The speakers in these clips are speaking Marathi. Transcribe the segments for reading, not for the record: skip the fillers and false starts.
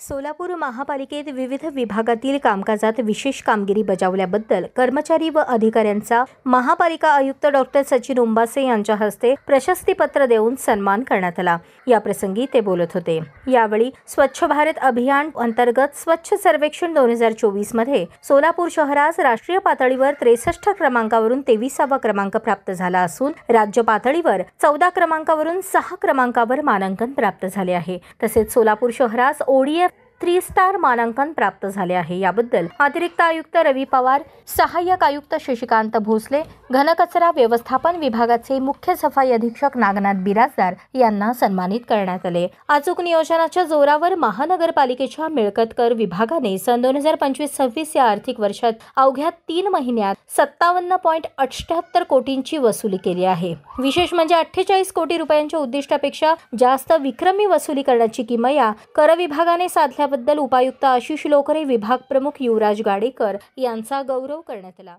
सोलापूर महापालिकेत विविध विभागातील कामकाजात विशेष कामगिरी बजावल्याबद्दल कर्मचारी व अधिकाऱ्यांचा महापालिका आयुक्त डॉक्टर सचिन उंबासे यांच्या हस्ते प्रशस्तीपत्र देऊन सन्मान करण्यात आला। या प्रसंगी ते बोलत होते। यावेळी स्वच्छ भारत अभियान अंतर्गत स्वच्छ सर्वेक्षण 2024 मध्ये सोलापूर शहरास राष्ट्रीय पातळीवर 63 क्रमांकावरून 23वा क्रमांक प्राप्त झाला असून राज्य पातळीवर 14 क्रमांकावरून 6 क्रमांकावर मानांकन प्राप्त झाले आहे। तसेच सोलापूर शहरास ODF 3 स्टार मानांकन प्राप्त झाले आहे। याबद्दल अतिरिक्त आयुक्त रवी पवार, सहाय्यक आयुक्त शशिकांत भोसले, घनकचरा व्यवस्थापन विभागाचे मुख्य सफाई अधीक्षक नागनाथ बिराजदार यांना सन्मानित करण्यात आले। अचूक नियोजनाच्या जोरावर महानगरपालिकेच्या मिळकत कर विभागाने सन 2025-26 या आर्थिक वर्षात अवघ्या 3 महिन्यात 57.78 कोटींची वसुली केली आहे। विशेष म्हणजे 48 कोटी रुपयांच्या उद्दिष्टापेक्षा जास्त विक्रमी वसुली करण्याची किमया कर विभागाने साधल्याबद्दल उपायुक्त आशिष लोकरे, विभाग प्रमुख युवराज गाडेकर यांचा गौरव करण्यात आला।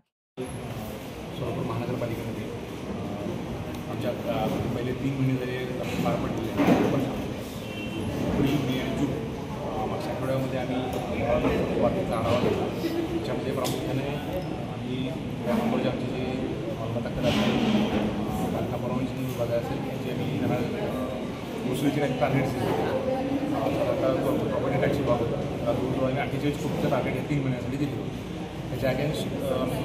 सोलापूर महानगरपालिकेमध्ये आमच्या पहिले 3 महिने जरी पार पडलेले पण एप्रिल, मे आणि जून मागच्या आठवड्यामध्ये आम्ही वाटेचा आढावा घेतला। त्याच्यामध्ये प्रामुख्याने आम्ही या नंबरचे आमचे जे मालमत्ता कर असेल, बांधकाम परवानगी विभाग असेल याची आम्ही त्यांना वसुलीचे काही टार्गेट्स दिले। प्रॉपर्टी टॅक्स विभाग होता, जवळजवळ आम्ही 48 कोटीचं टार्गेट या 3 महिन्यासाठी दिले होते। त्याच्या अगेन्स्ट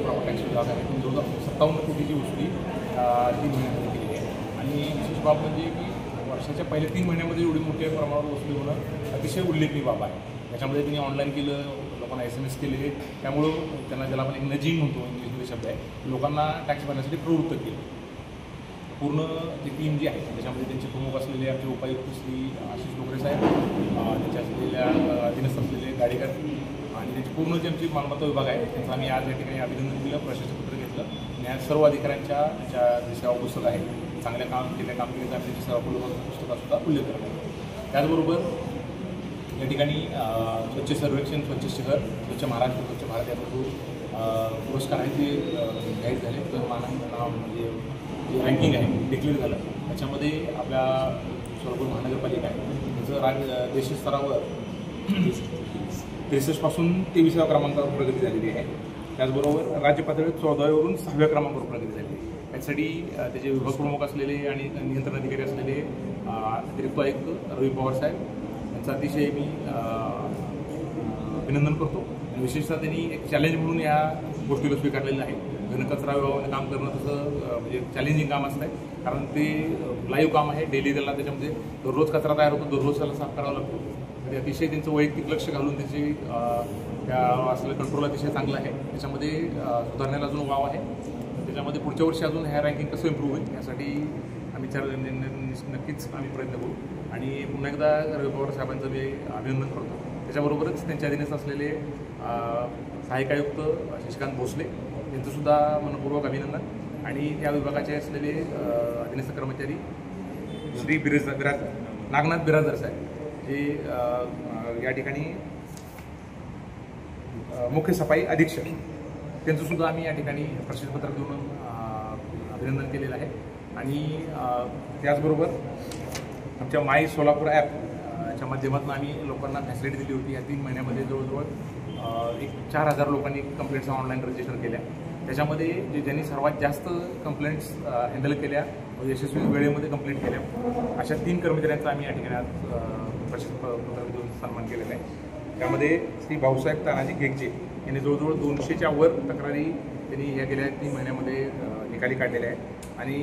प्रॉपर्टी टॅक्स विभाग आहे पण जवळजवळ 57 कोटीची वसुली 3 महिन्यामध्ये केली आहे। आणि विशेष बाब म्हणजे की वर्षाच्या पहिल्या 3 महिन्यामध्ये एवढी मोठ्या प्रमाणावर वसुली होणं अतिशय उल्लेखनीय बाब आहे। त्याच्यामध्ये त्यांनी ऑनलाईन केलं, लोकांना SMS केले, त्यामुळं त्यांना ज्याला आपण एक नजिंग म्हणतो इंग्लिशमध्ये शब्द आहे, लोकांना टॅक्स भरण्यासाठी प्रवृत्त केलं। पूर्ण ती टीम जी आहे त्याच्यामध्ये त्यांचे प्रमुख असलेले आमचे उपायुक्त श्री आशिष लोकरे साहेब, त्यांच्या असलेल्या अधीनस्थ असलेले गाडेकर आणि त्यांची पूर्ण जे आमची मालमत्ता विभाग आहे त्यांचं आम्ही आज या ठिकाणी अभिनंदन केलं, प्रशस्तीपत्र घेतलं आणि आज सर्व अधिकाऱ्यांच्या ज्या सेवा पुस्तक आहे, चांगल्या केलेल्या कामगिरीचा आम्ही त्यांची सेवा पुस्तकासुद्धा उल्लेख करतो। त्याचबरोबर या ठिकाणी स्वच्छ सर्वेक्षण, स्वच्छ शहर, स्वच्छ महाराष्ट्र, स्वच्छ भारत याचा जो पुरस्कार आहे ते जाहीर झाले, तर मानांकन म्हणजे जे रँकिंग आहे डिक्लेअर झालं। त्याच्यामध्ये आपल्या सोलापूर महानगरपालिका आहे त्याचं देशीय स्तरावर 63 पासून 23व्या क्रमांकावर प्रगती झालेली आहे। त्याचबरोबर राज्य पातळीवर 14व्यावरून 6व्या क्रमांकावर प्रगती झालेली आहे। त्यासाठी त्याचे विभाग प्रमुख असलेले आणि नियंत्रण अधिकारी असलेले अतिरिक्त आयुक्त रवी पवार साहेब यांचं अतिशय मी अभिनंदन करतो। आणि विशेषतः त्यांनी एक चॅलेंज म्हणून या गोष्टीला स्वीकारलेलं आहे। घनकचरा विभागामध्ये काम करणं तसं म्हणजे चॅलेंजिंग काम असतं आहे, कारण ते लाईव्ह काम आहे। डेली त्याला त्याच्यामध्ये दररोज कचरा तयार होतो, दररोज त्याला साफ करावा लागतो। म्हणजे अतिशय त्यांचं वैयक्तिक लक्ष घालून त्याचे त्या असलेलं कंट्रोल अतिशय चांगलं आहे। त्याच्यामध्ये सुधारण्याला अजून वाव आहे। त्याच्यामध्ये पुढच्या वर्षी अजून ह्या रँकिंग कसं इम्प्रूव्ह होईल यासाठी आम्ही नक्कीच आम्ही प्रयत्न करू। आणि पुन्हा एकदा रवी पवार साहेबांचं मी अभिनंदन करतो। त्याच्याबरोबरच त्यांच्या अधीनस्थ असलेले सहाय्यक आयुक्त शशिकांत भोसले यांचंसुद्धा मनपूर्वक अभिनंदन। आणि त्या विभागाचे असलेले अधीनस्थ कर्मचारी श्री नागनाथ बिराजदार साहेब जे या ठिकाणी मुख्य सफाई अधीक्षक त्यांचंसुद्धा आम्ही या ठिकाणी प्रशस्तीपत्र देऊन अभिनंदन केलेलं आहे। आणि त्याचबरोबर आमच्या माय सोलापूर ॲपच्या माध्यमातून आम्ही लोकांना फॅसिलिटी दिली होती। या 3 महिन्यामध्ये जवळजवळ एक 4000 लोकांनी कंप्लेंट्स ऑनलाईन रजिस्टर केल्या। त्याच्यामध्ये ज्यांनी सर्वात जास्त कंप्लेंट्स हँडल केल्या, यशस्वी वेळेमध्ये कंप्लेंट केल्या, अशा 3 कर्मचाऱ्यांचा आम्ही या ठिकाणी आज प्रशस्तीपत्र देऊन सन्मान केलेला आहे। त्यामध्ये श्री भाऊसाहेब तानाजी गेगजे यांनी जवळजवळ 200च्या वर तक्रारी त्यांनी या गेल्या 3 महिन्यामध्ये निकाली काढलेल्या आहेत। आणि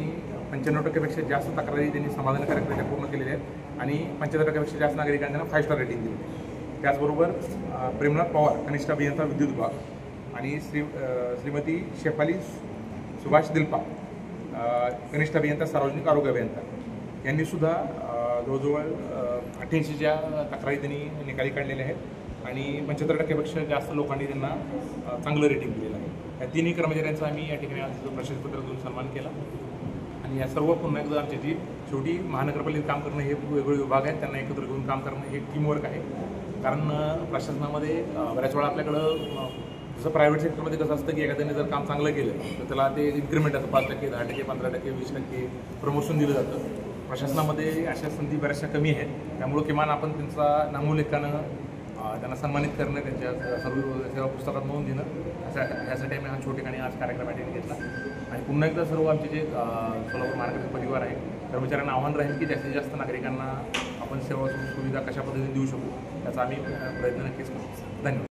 95% जास्त तक्रारी त्यांनी समाधानकारकरित्या पूर्ण केलेल्या आहेत आणि 75% जास्त नागरिकांना 5 स्टार रेटिंग दिली। त्याचबरोबर प्रेमनाथ पवार, कनिष्ठ अभियंता विद्युत विभाग आणि श्रीमती शेफाली सुभाष दिलपा, कनिष्ठ अभियंता सार्वजनिक आरोग्य अभियंता यांनीसुद्धा जवळजवळ 88च्या तक्रारी त्यांनी निकाली काढलेल्या आहेत आणि 75% जास्त लोकांनी त्यांना चांगलं रेटिंग दिलेलं आहे। या 3ही कर्मचाऱ्यांचा आम्ही या ठिकाणी आज प्रशस्तीपत्र देऊन सन्मान केला। आणि या सर्व पुन्हा एकदा आमची जी शेवटी महानगरपालिकेत काम करणं हे वेगवेगळे विभाग आहेत, त्यांना एकत्र घेऊन काम करणं हे टीमवर्क आहे। कारण प्रशासनामध्ये बऱ्याच वेळा आपल्याकडं जसं प्रायव्हेट सेक्टरमध्ये कसं असतं की एखाद्याने जर काम चांगलं केलं तर त्याला ते इन्क्रीमेंट असतं 5%, 10%, 15%, 20% प्रमोशन दिलं जातं। प्रशासनामध्ये अशा संधी बऱ्याचशा कमी आहेत, त्यामुळे किमान आपण त्यांचा नामोल्लेखानं त्यांना सन्मानित करणं, त्यांच्या सर्व सेवा पुस्तकात नोंद देणं, ह्यासाठी आम्ही हा छोटेखानी आज कार्यक्रम अटेंड घेतला. आणि पुन्हा एकदा सर्व आमचे जे सोलापूर महानगर परिवार आहे कर्मचाऱ्यांना आव्हान राहील की जास्तीत जास्त नागरिकांना आपण सेवा सुविधा कशा पद्धतीने देऊ शकू याचा आम्ही प्रयत्न नक्कीच करू. धन्यवाद.